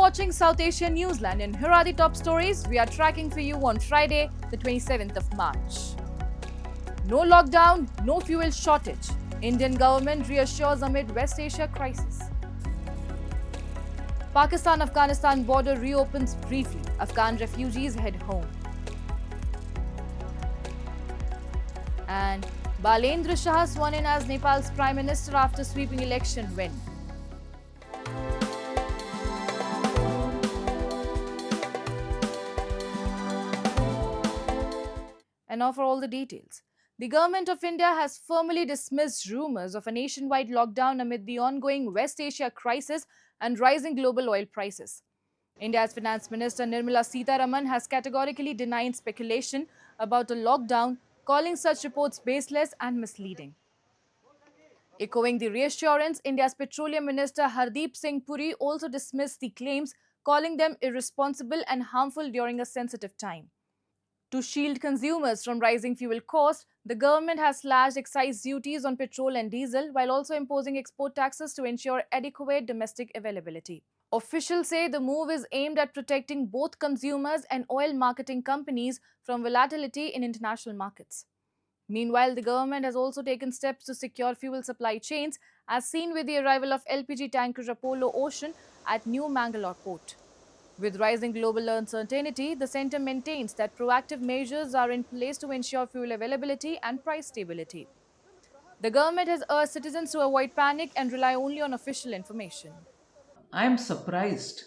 watching South Asia Newsline, and here are the top stories we are tracking for you on Friday, the 27th of March. No lockdown, no fuel shortage. Indian government reassures amid West Asia crisis. Pakistan-Afghanistan border reopens briefly. Afghan refugees head home. And Balendra Shah sworn in as Nepal's Prime Minister after sweeping election win. And now for all the details. The government of India has firmly dismissed rumours of a nationwide lockdown amid the ongoing West Asia crisis and rising global oil prices. India's Finance Minister Nirmala Sitharaman has categorically denied speculation about a lockdown, calling such reports baseless and misleading. Echoing the reassurance, India's Petroleum Minister Hardeep Singh Puri also dismissed the claims, calling them irresponsible and harmful during a sensitive time. To shield consumers from rising fuel costs, the government has slashed excise duties on petrol and diesel while also imposing export taxes to ensure adequate domestic availability. Officials say the move is aimed at protecting both consumers and oil marketing companies from volatility in international markets. Meanwhile, the government has also taken steps to secure fuel supply chains, as seen with the arrival of LPG tanker Apollo Ocean at New Mangalore port. With rising global uncertainty, the centre maintains that proactive measures are in place to ensure fuel availability and price stability. The government has urged citizens to avoid panic and rely only on official information. I am surprised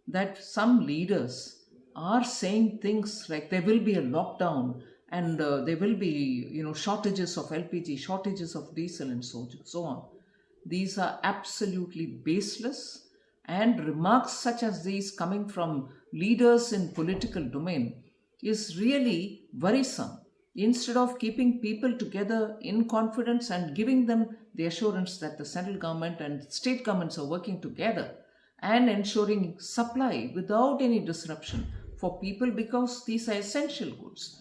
that some leaders are saying things like there will be a lockdown and there will be, shortages of LPG, shortages of diesel, and so on. These are absolutely baseless. And remarks such as these coming from leaders in political domain is really worrisome. Instead of keeping people together in confidence and giving them the assurance that the central government and state governments are working together and ensuring supply without any disruption for people, because these are essential goods.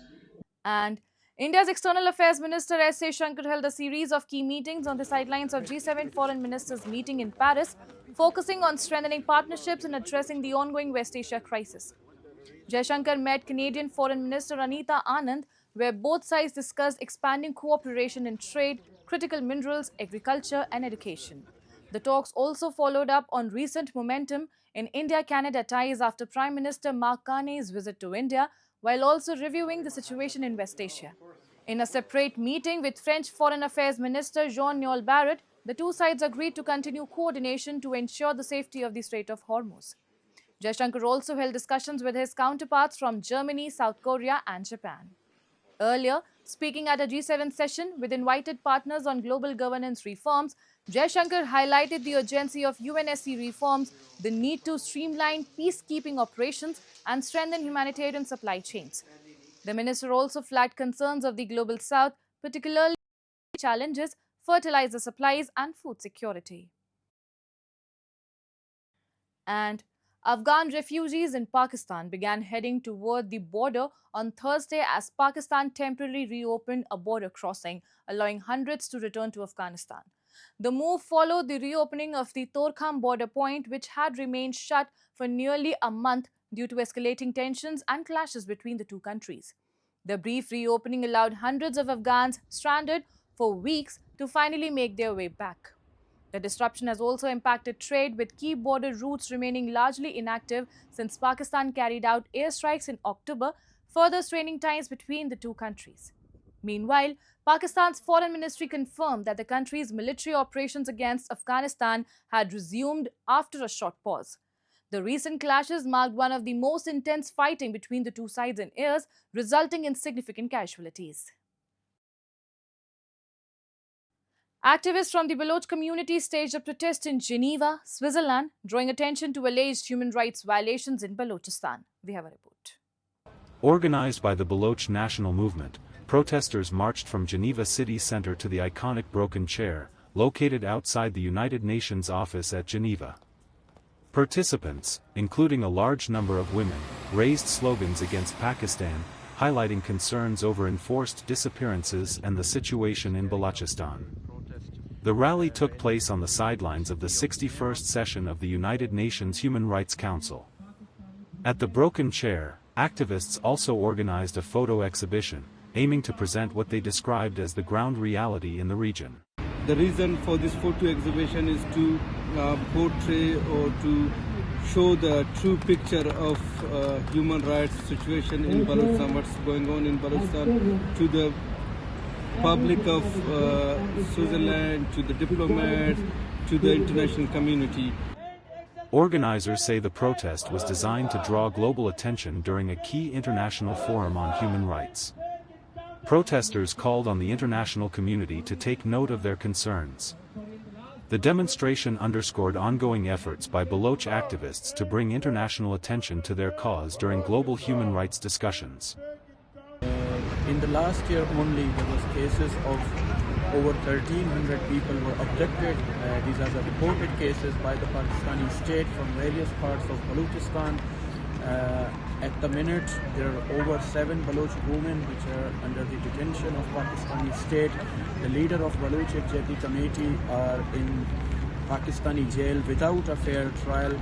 And India's External Affairs Minister S. Shankar held a series of key meetings on the sidelines of G7 foreign ministers meeting in Paris, focusing on strengthening partnerships and addressing the ongoing West Asia crisis. Jaishankar met Canadian Foreign Minister Anita Anand, where both sides discussed expanding cooperation in trade, critical minerals, agriculture and education. The talks also followed up on recent momentum in India-Canada ties after Prime Minister Mark Carney's visit to India, while also reviewing the situation in West Asia. In a separate meeting with French Foreign Affairs Minister Jean-Noël Barrot, the two sides agreed to continue coordination to ensure the safety of the Strait of Hormuz. Jaishankar also held discussions with his counterparts from Germany, South Korea and Japan. Earlier, speaking at a G7 session with invited partners on global governance reforms, Jaishankar highlighted the urgency of UNSC reforms, the need to streamline peacekeeping operations and strengthen humanitarian supply chains. The minister also flagged concerns of the Global South, particularly challenges, fertilizer supplies and food security. And Afghan refugees in Pakistan began heading toward the border on Thursday as Pakistan temporarily reopened a border crossing, allowing hundreds to return to Afghanistan. The move followed the reopening of the Torkham border point, which had remained shut for nearly a month due to escalating tensions and clashes between the two countries. The brief reopening allowed hundreds of Afghans stranded for weeks to finally make their way back. The disruption has also impacted trade, with key border routes remaining largely inactive since Pakistan carried out airstrikes in October, further straining ties between the two countries. Meanwhile, Pakistan's foreign ministry confirmed that the country's military operations against Afghanistan had resumed after a short pause. The recent clashes marked one of the most intense fighting between the two sides in years, resulting in significant casualties. Activists from the Baloch community staged a protest in Geneva, Switzerland, drawing attention to alleged human rights violations in Balochistan. We have a report. Organized by the Baloch National Movement, protesters marched from Geneva city center to the iconic Broken Chair, located outside the United Nations office at Geneva. Participants, including a large number of women, raised slogans against Pakistan, highlighting concerns over enforced disappearances and the situation in Balochistan. The rally took place on the sidelines of the 61st session of the United Nations Human Rights Council. At the Broken Chair, activists also organized a photo exhibition, aiming to present what they described as the ground reality in the region. The reason for this photo exhibition is to portray or to show the true picture of human rights situation in Balochistan, what's going on in Balochistan, to the public of Switzerland, to the diplomats, to the international community. Organizers say the protest was designed to draw global attention during a key international forum on human rights. Protesters called on the international community to take note of their concerns. The demonstration underscored ongoing efforts by Baloch activists to bring international attention to their cause during global human rights discussions. In the last year only, there was cases of over 1,300 people were abducted. These are the reported cases by the Pakistani state from various parts of Balochistan. At the minute, there are over 7 Baloch women which are under the detention of Pakistani state. The leader of Baloch Ekjati Committee are in Pakistani jail without a fair trial.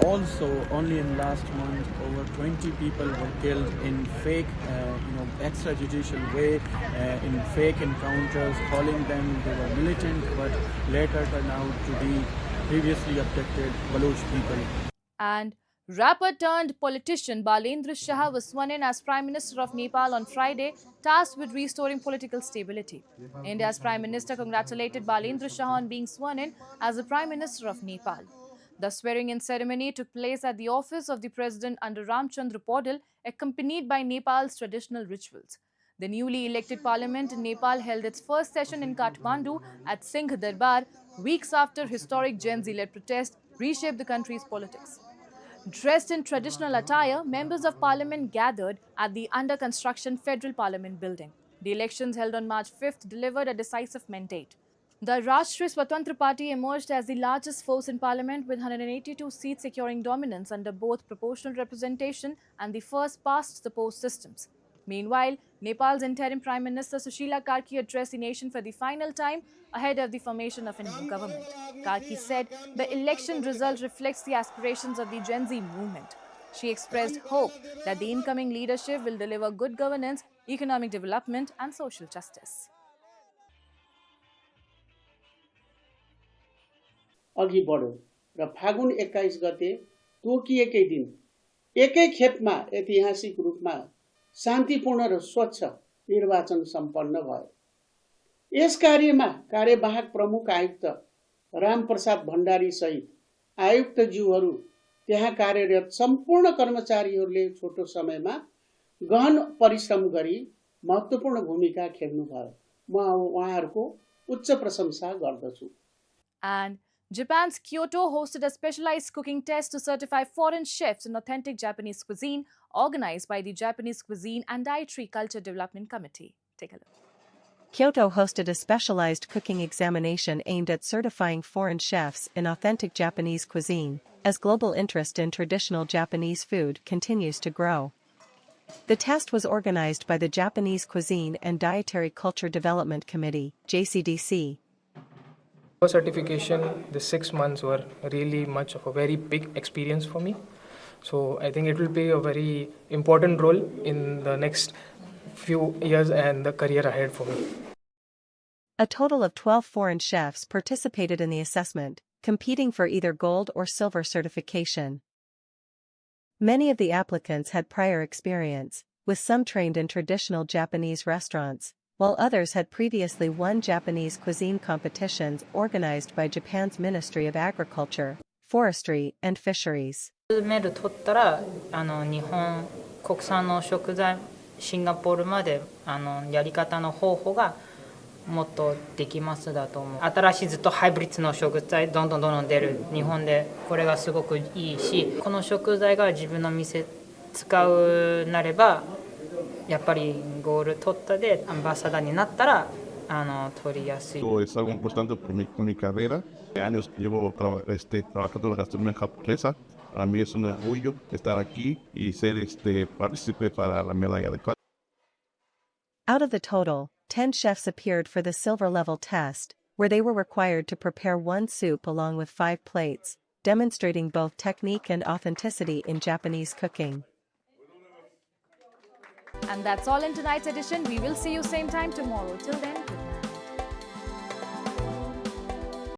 Also, only in last month, over 20 people were killed in fake, extrajudicial way, in fake encounters, calling them they were militant, but later turned out to be previously abducted Baloch people. And rapper turned politician Balendra Shah was sworn in as Prime Minister of Nepal on Friday, tasked with restoring political stability. India's Prime Minister congratulated Balendra Shah on being sworn in as the Prime Minister of Nepal. The swearing-in ceremony took place at the office of the President under Ramchandra Paudel, accompanied by Nepal's traditional rituals. The newly elected parliament in Nepal held its first session in Kathmandu at Singh Darbar, weeks after historic Gen Z-led protest reshaped the country's politics. Dressed in traditional attire, members of parliament gathered at the under-construction Federal Parliament building. The elections held on March 5th delivered a decisive mandate. The Rashtriya Swatantra Party emerged as the largest force in parliament with 182 seats securing dominance under both proportional representation and the first-past-the-post systems. Meanwhile, Nepal's interim Prime Minister Sushila Karki addressed the nation for the final time ahead of the formation of a new government. Karki said the election result reflects the aspirations of the Gen Z movement. She expressed hope that the incoming leadership will deliver good governance, economic development and social justice. अघि बढ्यो र फागुन 21 गते तोकिएकै दिन एकै खेपमा ऐतिहासिक रूपमा शान्तिपूर्ण र स्वच्छ निर्वाचन सम्पन्न भयो। यस कार्यमा कार्यवाहक प्रमुख आयुक्त रामप्रसाद भण्डारी सहित आयुक्तज्यूहरू त्यहाँ कार्यरत सम्पूर्ण कर्मचारीहरूले छोटो समयमा गहन परिश्रम गरी महत्त्वपूर्ण भूमिका खेल्नुभयो। म उहाँहरूको उच्च प्रशंसा गर्दछु। And Japan's Kyoto hosted a specialized cooking test to certify foreign chefs in authentic Japanese cuisine, organized by the Japanese Cuisine and Dietary Culture Development Committee. Take a look. Kyoto hosted a specialized cooking examination aimed at certifying foreign chefs in authentic Japanese cuisine, as global interest in traditional Japanese food continues to grow. The test was organized by the Japanese Cuisine and Dietary Culture Development Committee, JCDC. Certification, the 6 months were really much of a very big experience for me. So I think it will play a very important role in the next few years and the career ahead for me. A total of 12 foreign chefs participated in the assessment, competing for either gold or silver certification. Many of the applicants had prior experience, with some trained in traditional Japanese restaurants, while others had previously won Japanese cuisine competitions organized by Japan's Ministry of Agriculture, Forestry and Fisheries. メル取ったら日本国産の食材シンガポールまでやり方の方法がもっとできますだと思う。新しいずっとハイブリッドの食材どんどん出る日本でこれがすごくいいし、この食材が自分の店使うなればやっぱりゴール取ったでアンバサダーになったら取りやすい。Es algo importante por mi carrera. Años llevo trabajando en la gastronomía japonesa. Para mí es un orgullo estar aquí y ser partícipe para la medalla de plata. Out of the total, 10 chefs appeared for the silver level test, where they were required to prepare one soup along with 5 plates, demonstrating both technique and authenticity in Japanese cooking. And that's all in tonight's edition. We will see you same time tomorrow. Till then, goodbye.